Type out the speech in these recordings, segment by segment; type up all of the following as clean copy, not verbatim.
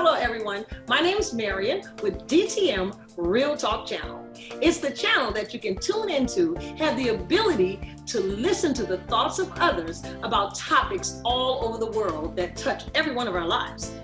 Hello, everyone. My name is Marion with DTM Real Talk Channel. It's the channel that you can tune into, have the ability to listen to the thoughts of others about topics all over the world that touch every one of our lives.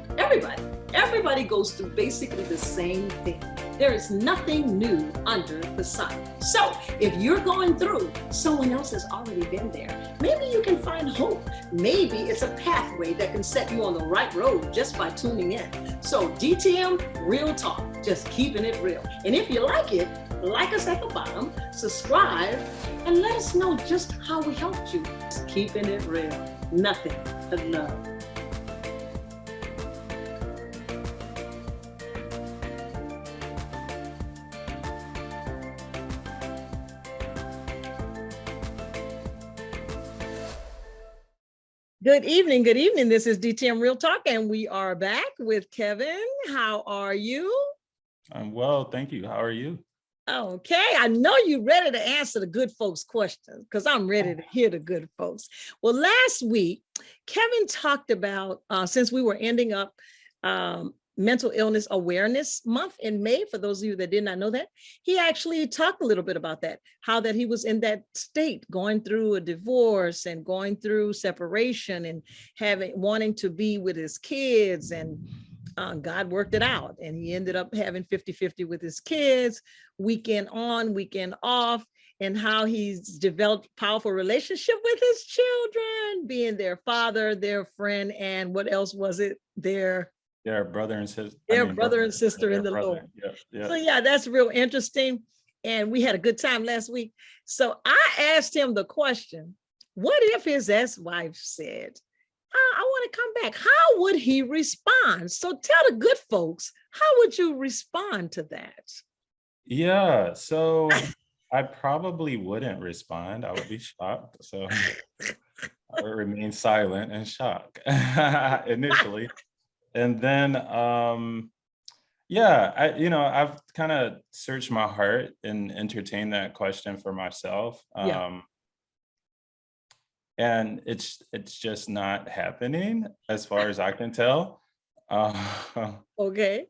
Everybody goes through basically the same thing. There is nothing new under the sun. So if you're going through, someone else has already been there. Maybe you can find hope. Maybe it's a pathway that can set you on the right road just by tuning in. So DTM Real Talk, just keeping it real. And if you like it, like us at the bottom, subscribe, and let us know just how we helped you. Just keeping it real. Nothing but love. Good evening. This is DTM Real Talk, and we are back with Kevin. How are you? I'm well, thank you. How are you? Okay, I know you're ready to answer the good folks' questions because I'm ready to hear the good folks. Well, last week, Kevin talked about, since we were ending up Mental Illness Awareness Month in May, for those of you that did not know that, he actually talked a little bit about that, how that he was in that state, going through a divorce and going through separation and wanting to be with his kids, and God worked it out. And he ended up having 50-50 with his kids, weekend on, weekend off, and how he's developed powerful relationship with his children, being their father, their friend, and what else was it? Their brother and sister. Brother and sister in the Lord. Yeah. So yeah, that's real interesting. And we had a good time last week. So I asked him the question, what if his ex-wife said, I want to come back? How would he respond? So tell the good folks, how would you respond to that? Yeah, so I probably wouldn't respond. I would be shocked. So I would remain silent and shock initially. And then, yeah, I've kind of searched my heart and entertained that question for myself. And it's just not happening as far as I can tell. Okay.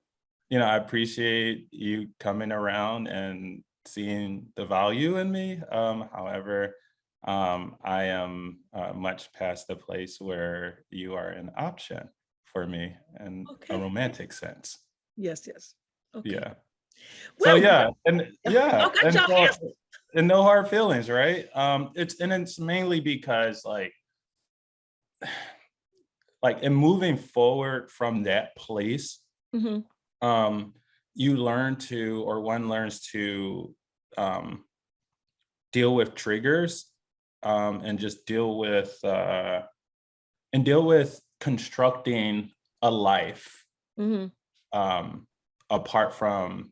I appreciate you coming around and seeing the value in me. However, I am much past the place where you are an option for me in a romantic sense. Yes. Okay. Yeah. Well, so yeah, and so, and no hard feelings, right? It's mainly because like in moving forward from that place, you learn to, or one learns to deal with triggers, and just deal with constructing a life apart from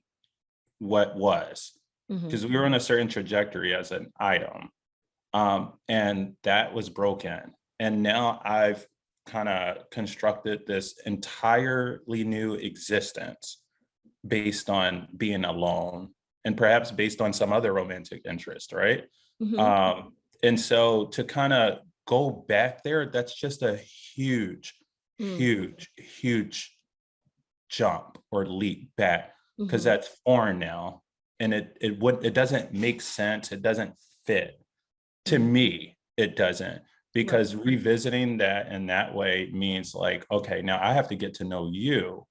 what was, because we were on a certain trajectory as an item, and that was broken, and now I've kind of constructed this entirely new existence based on being alone, and perhaps based on some other romantic interest, right? And so to kind of go back there, that's just a huge jump or leap back, because that's foreign now, and it doesn't make sense. It doesn't fit to me. It doesn't, because revisiting that in that way means like, okay, now I have to get to know you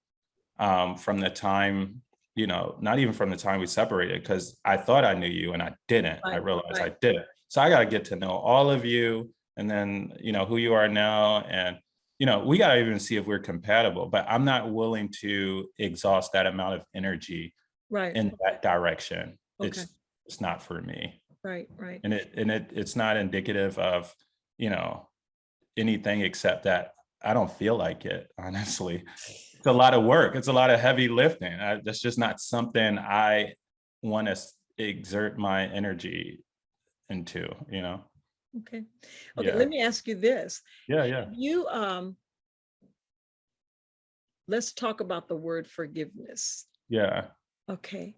from the time, not even from the time we separated, because I thought I knew you and I didn't. I realized I didn't. So I got to get to know all of you, and then who you are now, and we got to even see if we're compatible. But I'm not willing to exhaust that amount of energy in that direction. It's not for me. Right. And it's not indicative of anything except that I don't feel like it, honestly. It's a lot of work. It's a lot of heavy lifting. That's just not something I want to exert my energy into, Okay. Yeah. Let me ask you this. Yeah. You let's talk about the word forgiveness. Yeah. Okay.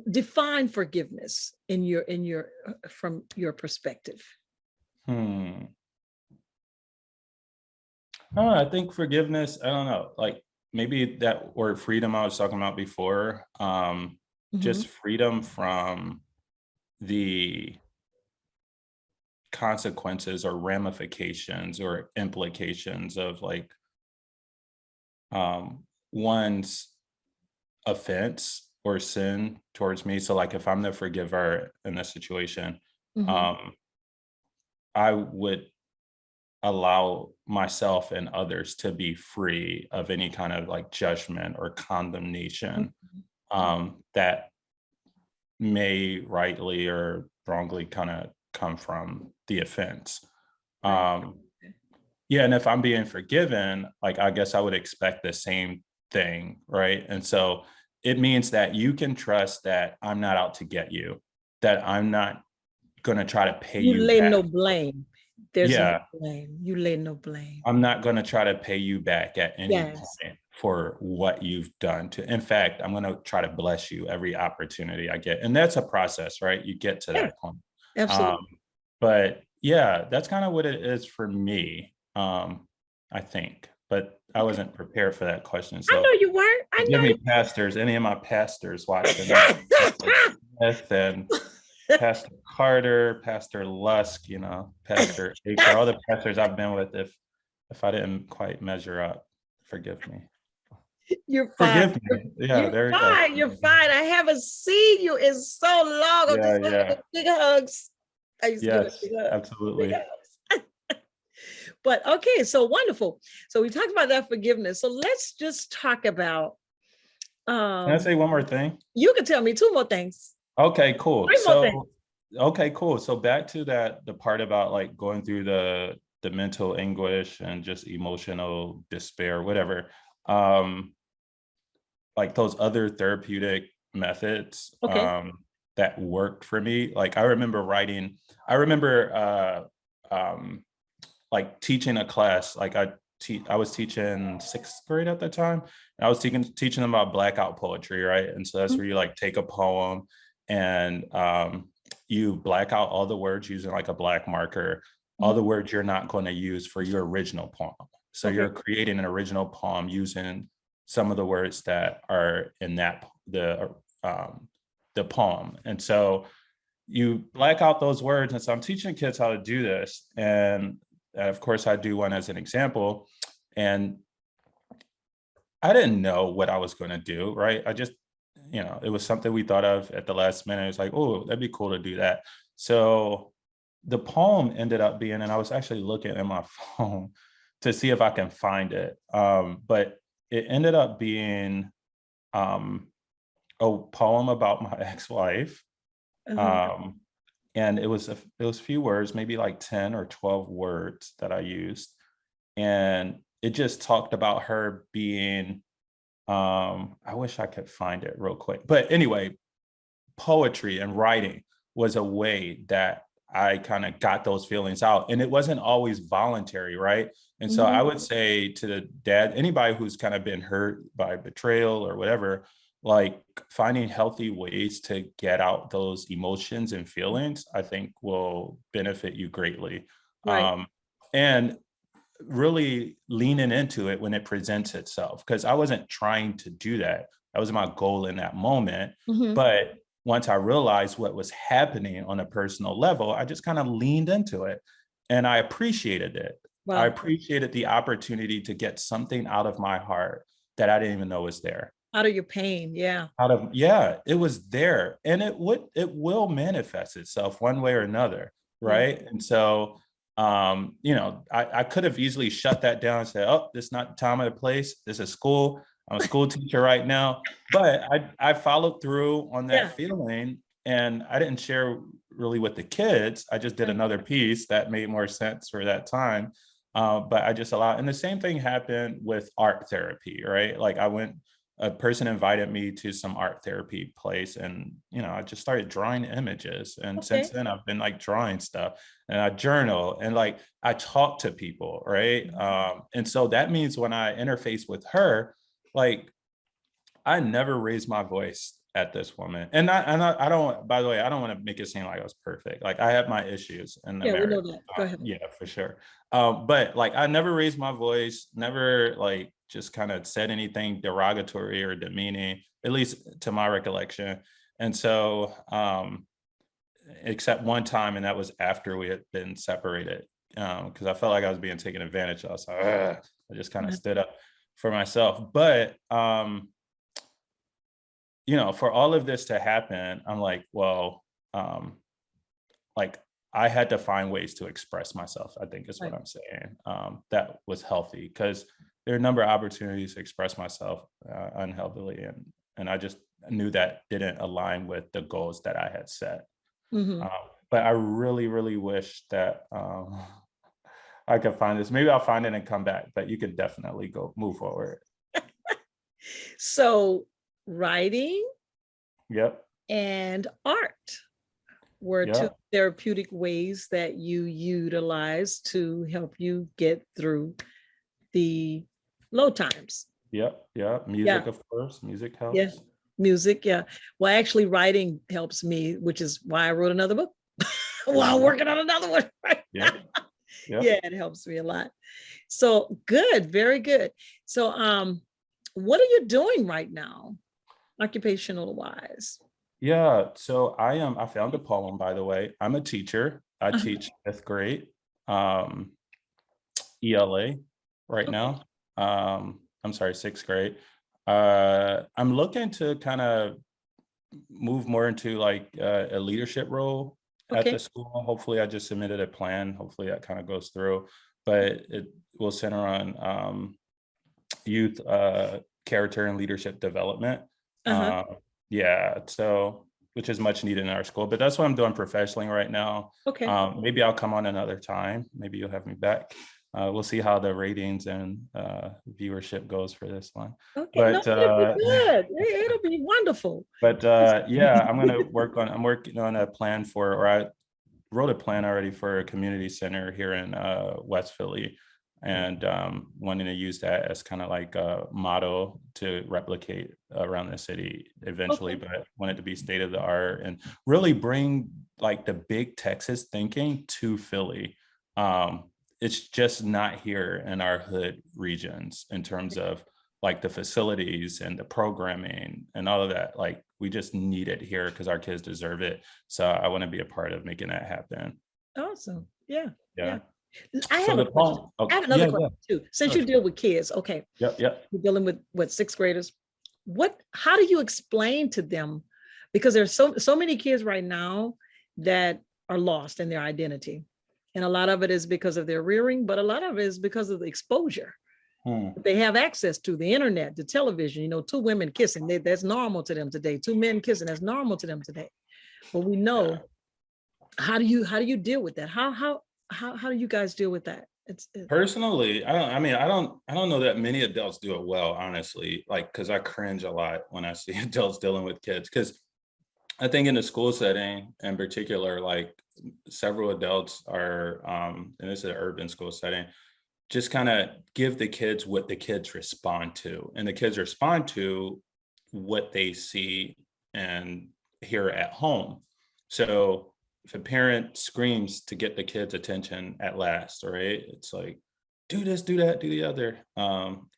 Define forgiveness in your from your perspective. I think forgiveness, I don't know, like maybe that word freedom I was talking about before, Mhm. just freedom from the consequences or ramifications or implications of like one's offense or sin towards me. So like if I'm the forgiver in this situation, Mhm. um, I would allow myself and others to be free of any kind of like judgment or condemnation Mhm. that may rightly or wrongly kind of come from the offense. Right. Um, yeah, and if I'm being forgiven, like I guess I would expect the same thing, right? And so it means that you can trust that I'm not out to get you, that I'm not going to try to pay You you lay back. no blame. There's no Yeah, blame. You lay no blame. I'm not going to try to pay you back at any Yes. point for what you've done to. In fact, I'm going to try to bless you every opportunity I get. And that's a process, right? You get to Yeah, that point. Um, absolutely. but yeah, that's kind of what it is for me, I think. But I Okay. wasn't prepared for that question. I So know you weren't. I forgive me, pastors, any of my pastors watching, Pastor know. Smith and Pastor Carter, Pastor Lusk, Pastor Aker, all the pastors I've been with, if I didn't quite measure up, forgive me. You're fine. Forgive me. Yeah, You're there you go. fine. You're fine. I haven't seen you in so long. I'm Yeah, just giving yeah. you big hugs. I used to give you Yes, big hugs. Big absolutely. hugs. But okay, so wonderful. So we talked about that forgiveness. So let's just talk about Can I um say one more thing? you can tell me two more things. Okay, cool. Three more things. So, okay, cool. So back to the part about like going through the mental anguish and just emotional despair, whatever. Um, like those other therapeutic methods Okay. that worked for me. Like I remember like teaching a class, like I was teaching sixth grade at the time. And I was teaching them about blackout poetry, right? And so that's where you like take a poem and you black out all the words using like a black marker, all Mhm. the words you're not going to use for your original poem. So Okay. you're creating an original poem using some of the words that are in the poem. And so you black out those words. And so I'm teaching kids how to do this. And of course, I do one as an example. And I didn't know what I was going to do, right? I just, it was something we thought of at the last minute. It's like, oh, that'd be cool to do that. So the poem ended up being, and I was actually looking at my phone to see if I can find it. But it ended up being um, a poem about my ex-wife. Uh-huh. Um, and it was few words, maybe like 10 or 12 words that I used. And it just talked about her being, I wish I could find it real quick. But anyway, poetry and writing was a way that I kind of got those feelings out. And it wasn't always voluntary, right? And so I Mhm. would say to the dad, anybody who's kind of been hurt by betrayal or whatever, like finding healthy ways to get out those emotions and feelings, I think will benefit you greatly. Right. And really leaning into it when it presents itself, because I wasn't trying to do that. That was my goal in that moment. Mhm. But once I realized what was happening on a personal level, I just kind of leaned into it and I appreciated it. I Wow. appreciated the opportunity to get something out of my heart that I didn't even know was there. Out of your pain. Yeah. Yeah, it was there, and it will manifest itself one way or another, Yeah. right? And so I could have easily shut that down and said, oh, this is not the time or the place, this is school, I'm a school teacher right now. But I followed through on that Yeah. feeling, and I didn't share really with the kids. I just did Yeah. another piece that made more sense for that time. But I just allowed, and the same thing happened with art therapy, right? Like a person invited me to some art therapy place, and I just started drawing images, and since Okay. then I've been like drawing stuff, and I journal, and like I talk to people, right? And so that means when I interface with her, like I never raise my voice at this woman. And I don't, by the way, I don't want to make it seem like I was perfect. Like I had my issues in the Yeah, we know marriage. that. Go ahead. Yeah, for sure. But like I never raised my voice, never like just kind of said anything derogatory or demeaning, at least to my recollection. And so, except one time, and that was after we had been separated, because I felt like I was being taken advantage of. So I just kind of stood up for myself. But you know, for all of this to happen, I'm like, well, like I had to find ways to express myself, I think is what I'm saying. That was healthy because there are a number of opportunities to express myself unhealthily. And I just knew that didn't align with the goals that I had set. But I really, really wish that I could find this. Maybe I'll find it and come back, but you could definitely go move forward. So writing Yep. and art were two therapeutic ways that you utilize to help you get through the low times. Yep. Music, of course. Music helps. Yeah. Music. Yeah. Well, actually, writing helps me, which is why I wrote another book while working on another one. Right? Yeah, it helps me a lot. So good. Very good. So, what are you doing right now, occupational wise? Yeah, so I found a poem, by the way. I'm a teacher. I teach 5th grade ELA right now. I'm sorry, 6th grade. I'm looking to kind of move more into like a leadership role at the school. Hopefully I just submitted a plan. Hopefully that kind of goes through, but it will center on youth character and leadership development. Yeah, so which is much needed in our school, but that's what I'm doing professionally right now. Maybe I'll come on another time. Maybe you'll have me back. We'll see how the ratings and viewership goes for this one. But it'll be good. It'll be wonderful. But yeah, I'm working on a plan or I wrote a plan already for a community center here in West Philly, and wanting to use that as kind of like a model to replicate around the city eventually, but wanted to be state of the art and really bring like the big Texas thinking to Philly. It's just not here in our hood regions in terms of like the facilities and the programming and all of that. Like we just need it here because our kids deserve it. So I want to be a part of making that happen. Awesome. Yeah. I have a question. I have another question too. Since you deal with kids, you're dealing with 6th graders. How do you explain to them? Because there's so many kids right now that are lost in their identity. And a lot of it is because of their rearing, but a lot of it is because of the exposure. They have access to the internet, the television, 2 women kissing, that's normal to them today. 2 men kissing, that's normal to them today. But we know, how do you deal with that? How do you guys deal with that? Personally, I don't know that many adults do it well, honestly, like, because I cringe a lot when I see adults dealing with kids, because I think in the school setting in particular, like several adults are, and this is an urban school setting, just kind of give the kids what the kids respond to, and the kids respond to what they see and hear at home. So if a parent screams to get the kid's attention at last, right, it's like, do this, do that, do the other.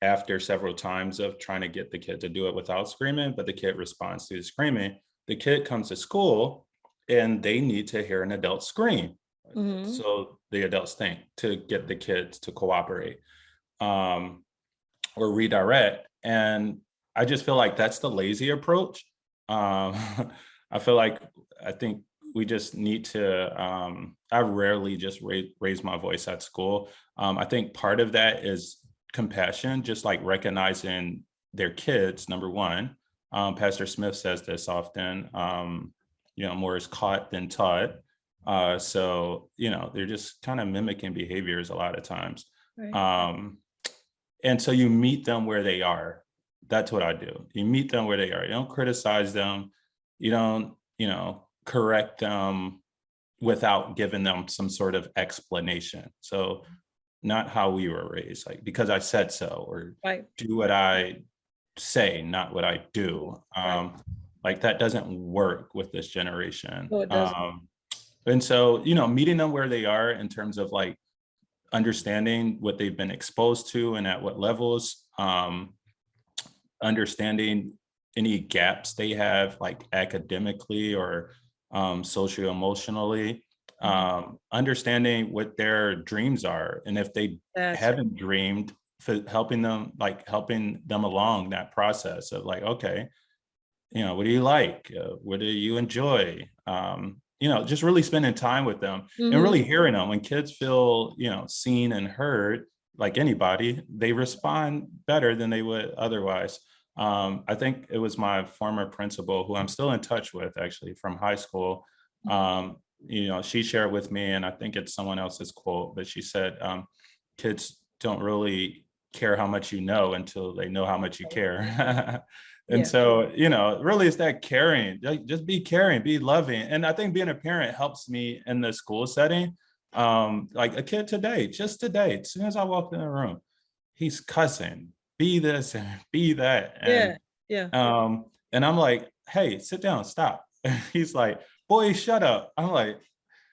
After several times of trying to get the kid to do it without screaming, but the kid responds to the screaming, the kid comes to school and they need to hear an adult scream. So the adults think to get the kids to cooperate or redirect. And I just feel like that's the lazy approach. I think we just need to, I rarely just raise my voice at school. I think part of that is compassion, just like recognizing their kids, number one. Pastor Smith says this often, more is caught than taught. So, they're just kind of mimicking behaviors a lot of times. And so you meet them where they are. That's what I do. You meet them where they are. You don't criticize them. You don't, correct them without giving them some sort of explanation. So not how we were raised, like, because I said so, or do what I say, not what I do. Like that doesn't work with this generation. No, it doesn't. And so, meeting them where they are in terms of like understanding what they've been exposed to and at what levels, understanding any gaps they have, like academically or socio-emotionally, understanding what their dreams are. And if they haven't dreamed, for helping them along that process of like, okay, what do you like? What do you enjoy? Just really spending time with them and really hearing them. When kids feel, seen and heard, like anybody, they respond better than they would otherwise. I think it was my former principal, who I'm still in touch with actually from high school. She shared with me, and I think it's someone else's quote, but she said, kids don't really care how much you know until they know how much you care. And so, really it's that caring, just be caring, be loving. And I think being a parent helps me in the school setting. Like a kid today, as soon as I walked in the room, he's cussing, be this and be that. And, and I'm like, hey, sit down, stop. He's like, boy, shut up. I'm like,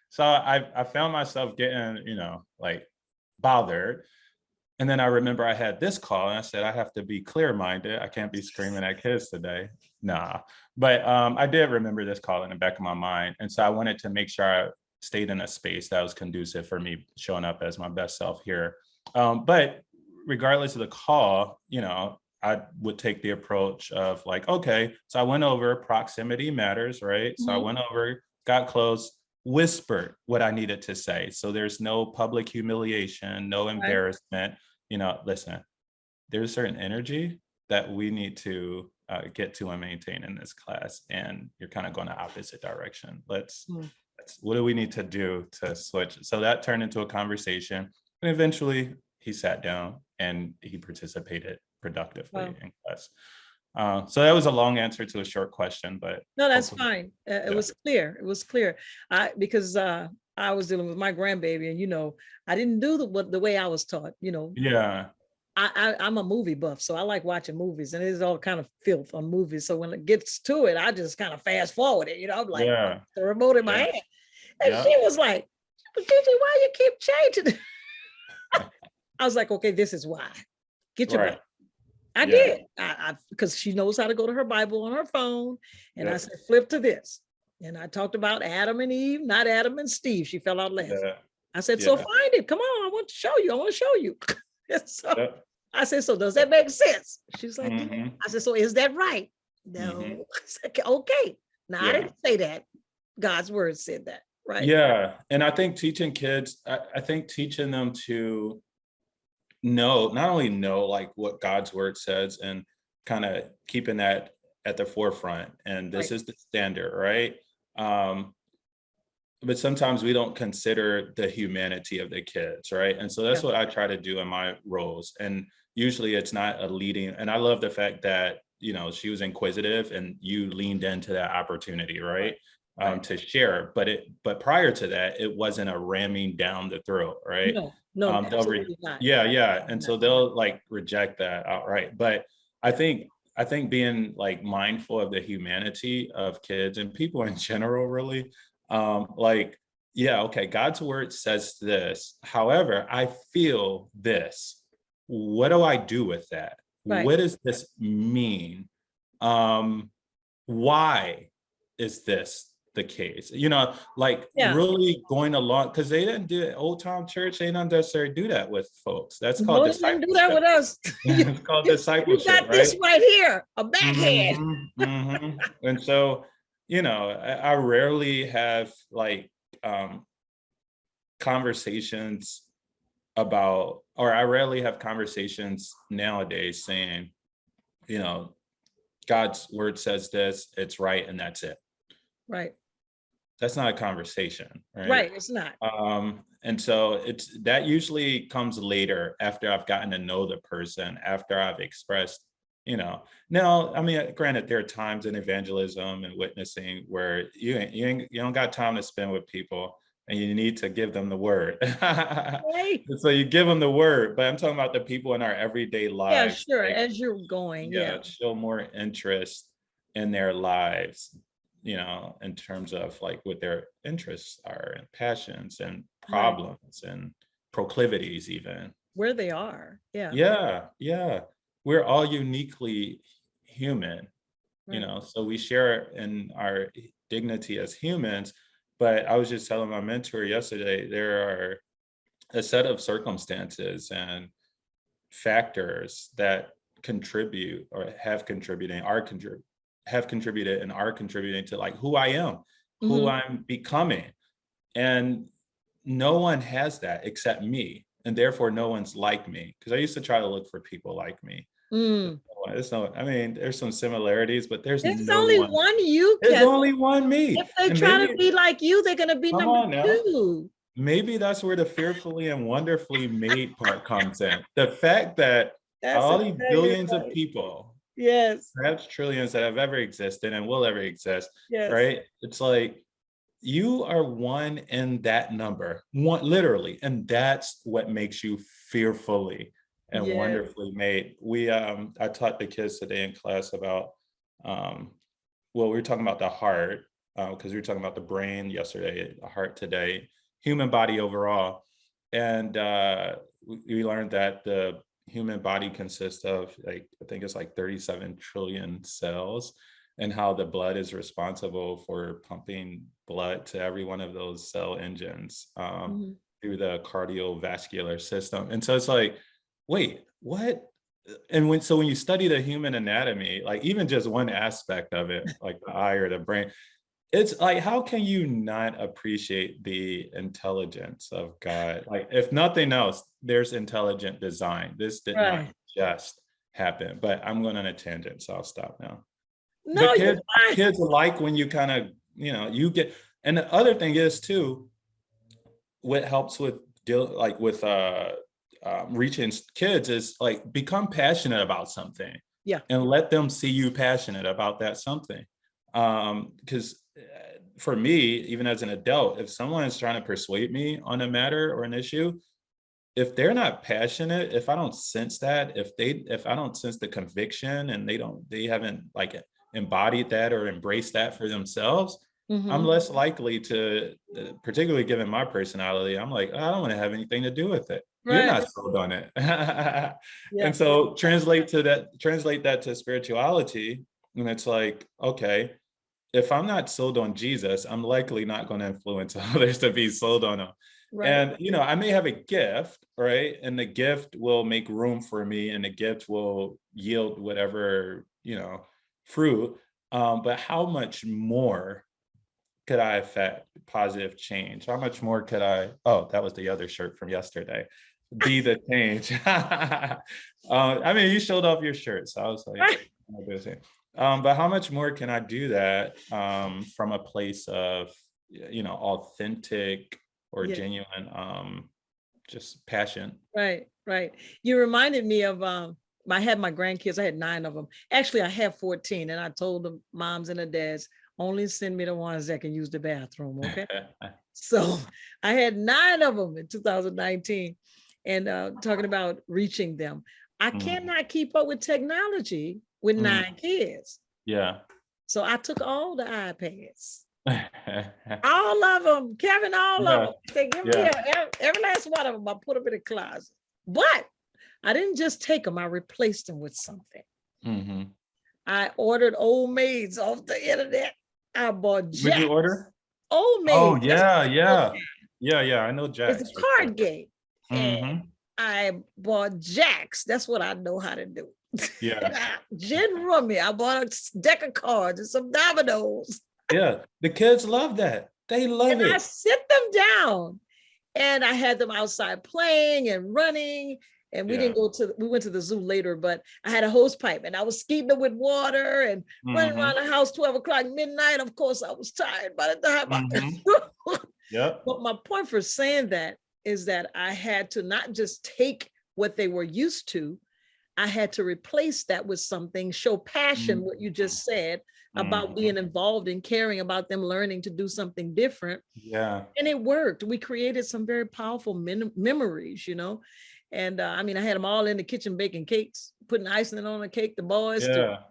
so I found myself getting, like bothered. And then I remember I had this call and I said, I have to be clear-minded. I can't be screaming at kids today. Nah. But I did remember this call in the back of my mind. And so I wanted to make sure I stayed in a space that was conducive for me showing up as my best self here. But regardless of the call, I would take the approach of like, okay, so I went over proximity matters, right? So I went over, got close, whispered what I needed to say. So there's no public humiliation, no embarrassment. Listen, there's a certain energy that we need to get to and maintain in this class. And you're kind of going the opposite direction. What do we need to do to switch? So that turned into a conversation. And eventually he sat down and he participated productively in class. So that was a long answer to a short question, but no, that's fine. It was clear. It was clear. Because I was dealing with my grandbaby, and I didn't do the way I was taught. Yeah. I'm a movie buff, so I like watching movies, and there's all kind of filth on movies. So when it gets to it, I just kind of fast forward it. I'm like, the remote in my hand, and she was like, "Gigi, why you keep changing?" I was like, "Okay, this is why. Get your Bible." I did. Because she knows how to go to her Bible on her phone. And I said, flip to this. And I talked about Adam and Eve, not Adam and Steve. She fell out laughing. I said, so find it. Come on. I want to show you. I want to show you. So I said, so does that make sense? She's like, I said, so is that right? No. I said, okay. Now I didn't say that. God's word said that. Right. Yeah. And I think teaching kids, I think teaching them to not only know like what God's word says and kind of keeping that at the forefront, and this is the standard, right? But sometimes we don't consider the humanity of the kids, right? And so that's what I try to do in my roles. And usually it's not a leading, and I love the fact that, she was inquisitive and you leaned into that opportunity, right? To share, but prior to that, it wasn't a ramming down the throat, right? No, absolutely not. And so they'll like reject that outright. But I think being like mindful of the humanity of kids and people in general, really, okay, God's word says this. However, I feel this. What do I do with that? What does this mean? Why is this the case? Really going along, because they didn't do it. Old time church, they don't necessarily do that with folks. That's called discipleship. Do that with us. It's called discipleship. You got this right here, a backhand. And so, I rarely have like conversations about, or I rarely have conversations nowadays saying, God's word says this, it's right, and that's it. Right. That's not a conversation, right? Right, it's not. And so that usually comes later, after I've gotten to know the person, after I've expressed, now, I mean, granted, there are times in evangelism and witnessing where you don't got time to spend with people and you need to give them the word. Right. So you give them the word, but I'm talking about the people in our everyday lives. Yeah, sure, as you're going. Show more interest. in their lives, in terms of like what their interests are and passions and Right. problems and proclivities even. Where they are. Yeah. Yeah, yeah. We're all uniquely human, Right. so we share in our dignity as humans. But I was just telling my mentor yesterday, there are a set of circumstances and factors that contribute or have contributed and are contributing to like who I am, who Mm-hmm. I'm becoming. And no one has that except me. And therefore no one's like me. Because I used to try to look for people like me. Mm. I mean, there's some similarities, but there's There's no only one. one you, There's Kevin. only one me. If they And try to maybe, be like you, they're gonna be come number on now. two. Maybe that's where the fearfully and wonderfully made part comes in. The fact that That's all these exactly billions of right. people, Yes. perhaps trillions that have ever existed and will ever exist, Yes. right? It's like you are one in that number, one literally, and that's what makes you fearfully and Yes. wonderfully made. I taught the kids today in class about we were talking about the heart, because we were talking about the brain yesterday, the heart today, human body overall. And we learned that the human body consists of like, I think it's like 37 trillion cells, and how the blood is responsible for pumping blood to every one of those cell engines Mm-hmm. through the cardiovascular system. And so it's like, wait, what? And when you study the human anatomy, like even just one aspect of it, like the eye or the brain, it's like, how can you not appreciate the intelligence of God? Like, if nothing else, there's intelligent design. This did not Right. just happen. But I'm going on a tangent, so I'll stop now. No, But you're fine. kids like when you kind of, you get, and the other thing is too, what helps with reaching kids is like become passionate about something, Yeah. and let them see you passionate about that something. Because for me, even as an adult, if someone is trying to persuade me on a matter or an issue, if they're not passionate, if I don't sense that, if I don't sense the conviction, and they haven't like embodied that or embraced that for themselves, I'm Mm-hmm. less likely to, particularly given my personality, I'm like, I don't want to have anything to do with it. You're Right. not sold on it. Yeah. And so translate that to spirituality. And it's like, okay, if I'm not sold on Jesus, I'm likely not going to influence others to be sold on him. Right. And, I may have a gift, right? And the gift will make room for me, and the gift will yield whatever, fruit. But how much more could I affect positive change? How much more could oh, that was the other shirt from yesterday. Be the change. I mean, you showed off your shirt, so I was like, Right. I'm busy. But how much more can I do that from a place of, authentic or Yeah. genuine, just passion? Right. Right. You reminded me of I had my grandkids. I had 9 of them. Actually, I have 14, and I told the moms and the dads, only send me the ones that can use the bathroom. Okay. So I had 9 of them in 2019, and talking about reaching them. I Mhm. cannot keep up with technology with Mm, 9 kids. yeah. So I took all the iPads, all of them, Kevin, all of Yeah. them. They give me Yeah. every last one of them. I put them in the closet. But I didn't just take them, I replaced them with something. Hmm. I ordered Old Maids off the internet. I bought Would you Jack. order? Old Oh, Maid. yeah, yeah. Yeah, I know It's Jax a for sure. card game. And Hmm. I bought Jacks. That's what I know how to do. Yeah. Gin rummy. I bought a deck of cards and some dominoes. Yeah. The kids love that. They love And I it. sit them down. And I had them outside playing and running. And we Yeah. went to the zoo later, but I had a hose pipe and I was skeeting them with water and running Hmm. around the house 12 o'clock midnight. Of course, I was tired by the time Hmm. Yep. But my point for saying that is that I had to not just take what they were used to, I had to replace that with something, show passion, what you just said about Hmm. being involved in caring about them learning to do something different. Yeah. And it worked. We created some very powerful memories, And I mean, I had them all in the kitchen baking cakes, putting icing on the cake, the boys too. Yeah.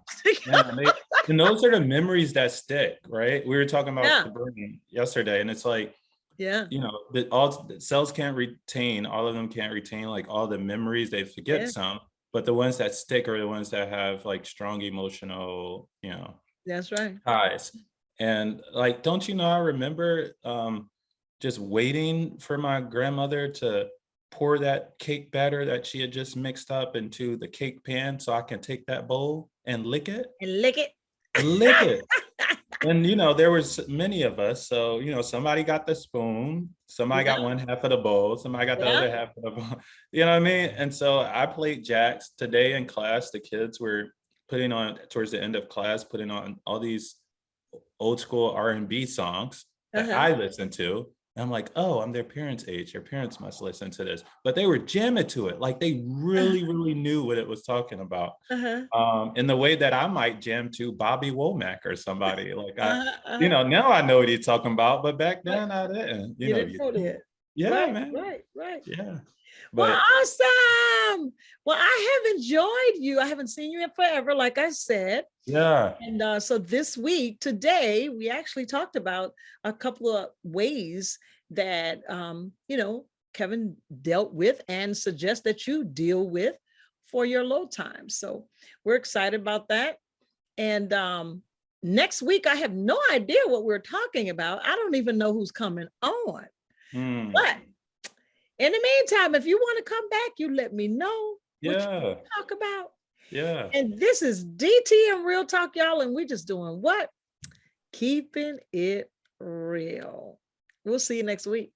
Yeah. And those are the memories that stick, right? We were talking about Yeah. the burning yesterday, and it's like, Yeah. you know, all the cells can't retain, all of them can't retain like all the memories. They forget Yeah. some, but the ones that stick are the ones that have like strong emotional, you know, That's right. ties. And like, don't you know, I remember just waiting for my grandmother to pour that cake batter that she had just mixed up into the cake pan so I can take that bowl and lick it. And lick it. Lick it. And you know, there was many of us. So, you know, somebody got the spoon, somebody got one half of the bowl, somebody got the other half of the bowl. You know what I mean? And so I played jacks today in class. The kids were putting on, towards the end of class, putting on all these old school R&B songs that I listened to. And I'm like, oh, I'm their parents' age. Their parents must listen to this. But they were jamming to it. Like they really, really knew what it was talking about. In the way that I might jam to Bobby Womack or somebody. Like you know, now I know what he's talking about, but back then I didn't. You know that. Yeah, right, man. Right. Yeah. But, well, awesome. Well, I have enjoyed you. I haven't seen you in forever, like I said. Yeah. And so this week, today, we actually talked about a couple of ways that, you know, Kevin dealt with and suggests that you deal with for your low times. So we're excited about that. And next week, I have no idea what we're talking about. I don't even know who's coming on. But in the meantime, if you want to come back, you let me know what you want to talk about. Yeah. And this is DTM Real Talk, y'all. And we're just doing what? Keeping it real. We'll see you next week.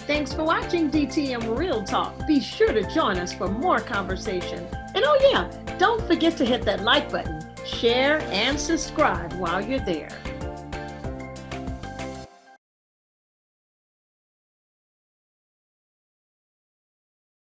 Thanks for watching DTM Real Talk. Be sure to join us for more conversation. And oh yeah, don't forget to hit that like button, share, and subscribe while you're there.